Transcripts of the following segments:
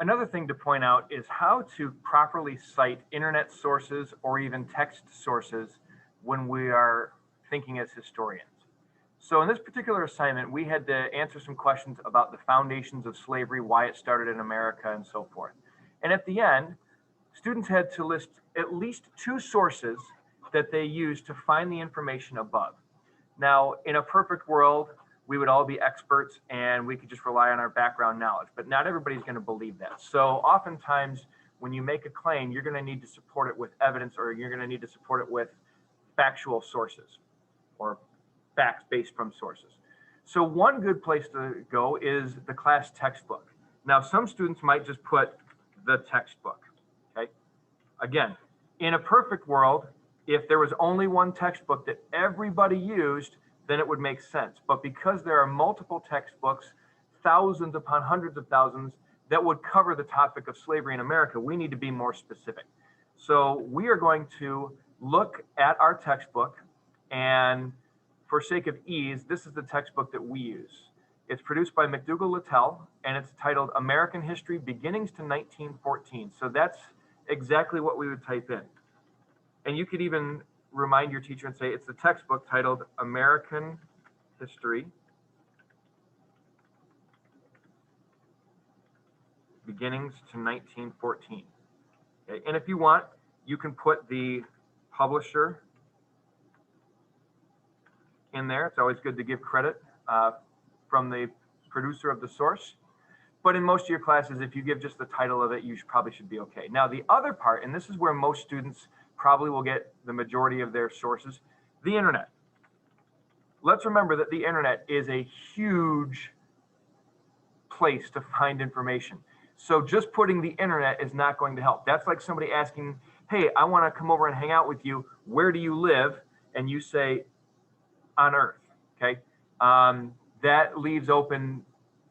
Another thing to point out is how to properly cite internet sources or even text sources when we are thinking as historians. So in this particular assignment, we had to answer some questions about the foundations of slavery, why it started in America, and so forth. And at the end, students had to list at least 2 sources that they used to find the information above. Now, in a perfect world, we would all be experts and we could just rely on our background knowledge, but not everybody's going to believe that. So oftentimes when you make a claim, you're going to need to support it with evidence, or you're going to need to support it with factual sources or facts based from sources. So one good place to go is the class textbook. Now, some students might just put the textbook, okay? Again, in a perfect world, if there was only one textbook that everybody used, then it would make sense. But because there are multiple textbooks, thousands upon hundreds of thousands, that would cover the topic of slavery in America, we need to be more specific. So we are going to look at our textbook, and for sake of ease, this is the textbook that we use. It's produced by McDougall-Littell, and it's titled American History Beginnings to 1914. So that's exactly what we would type in. And you could even remind your teacher and say it's the textbook titled American History Beginnings to 1914. Okay. And if you want, you can put the publisher in there. It's always good to give credit from the producer of the source. But in most of your classes, if you give just the title of it, you probably should be okay. Now, the other part, and this is where most students probably will get the majority of their sources, the internet. Let's remember that the internet is a huge place to find information. So just putting the internet is not going to help. That's like somebody asking, hey, I want to come over and hang out with you. Where do you live? And you say, on Earth, okay? That leaves open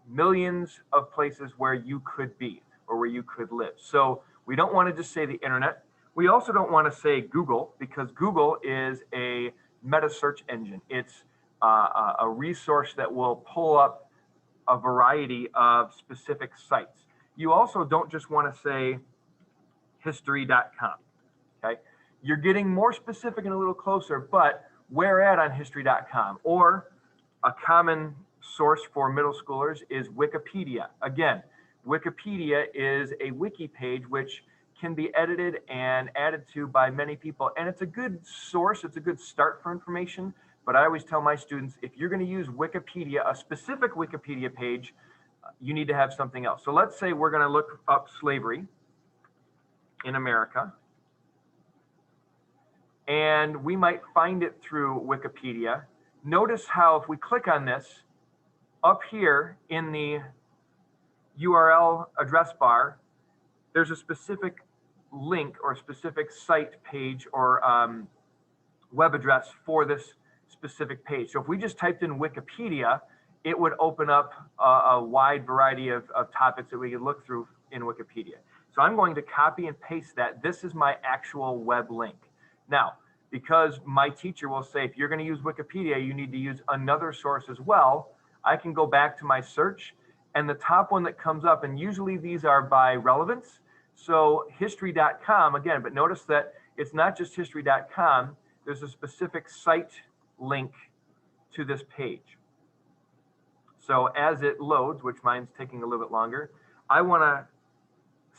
millions of places where you could be or where you could live. So we don't want to just say the internet. We also don't want to say Google, because Google is a meta search engine. It's a resource that will pull up a variety of specific sites. You also don't just want to say history.com, okay? You're getting more specific and a little closer, but where at on history.com? Or a common source for middle schoolers is Wikipedia. Again, Wikipedia is a wiki page which can be edited and added to by many people. And it's a good source, it's a good start for information. But I always tell my students, if you're going to use Wikipedia, a specific Wikipedia page, you need to have something else. So let's say we're going to look up slavery in America. And we might find it through Wikipedia. Notice how if we click on this, up here in the URL address bar, there's a specific link or a specific site page or web address for this specific page. So if we just typed in Wikipedia, it would open up a wide variety of topics that we could look through in Wikipedia. So I'm going to copy and paste that. This is my actual web link. Now, because my teacher will say, if you're going to use Wikipedia, you need to use another source as well, I can go back to my search, and the top one that comes up, and usually these are by relevance. So history.com, again, but notice that it's not just history.com. There's a specific site link to this page. So as it loads, which mine's taking a little bit longer, I want to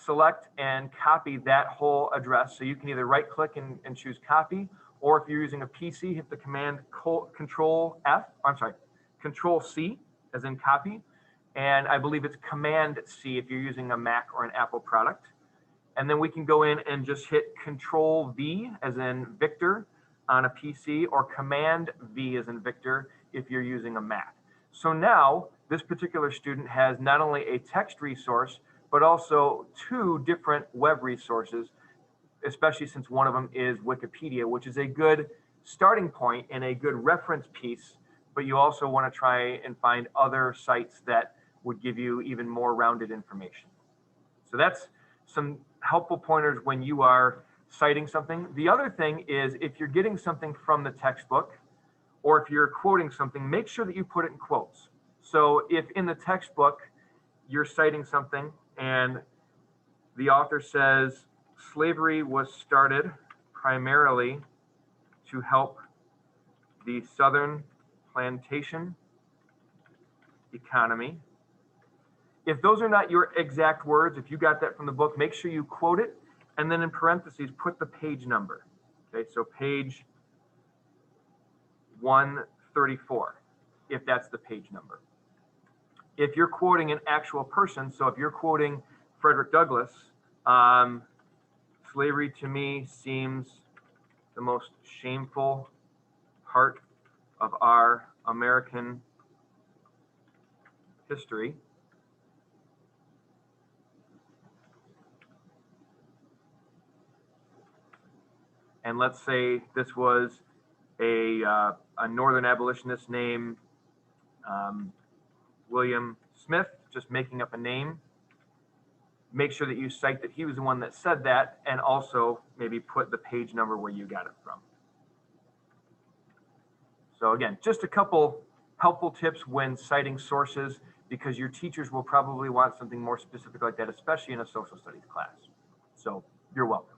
select and copy that whole address. So you can either right click and choose copy, or if you're using a PC, hit the command Control C as in copy. And I believe it's Command C if you're using a Mac or an Apple product. And then we can go in and just hit Control V as in Victor on a PC, or Command V as in Victor if you're using a Mac. So now this particular student has not only a text resource, but also 2 different web resources, especially since one of them is Wikipedia, which is a good starting point and a good reference piece, but you also want to try and find other sites that would give you even more rounded information. So that's some helpful pointers when you are citing something. The other thing is, if you're getting something from the textbook, or if you're quoting something, make sure that you put it in quotes. So if in the textbook you're citing something and The author says slavery was started primarily to help the Southern plantation economy. If those are not your exact words, if you got that from the book, make sure you quote it, and then in parentheses, put the page number. Okay, so page 134, if that's the page number. If you're quoting an actual person, so if you're quoting Frederick Douglass, slavery to me seems the most shameful part of our American history. And let's say this was a Northern abolitionist named William Smith, just making up a name. Make sure that you cite that he was the one that said that, and also maybe put the page number where you got it from. So again, just a couple helpful tips when citing sources, because your teachers will probably want something more specific like that, especially in a social studies class. So you're welcome.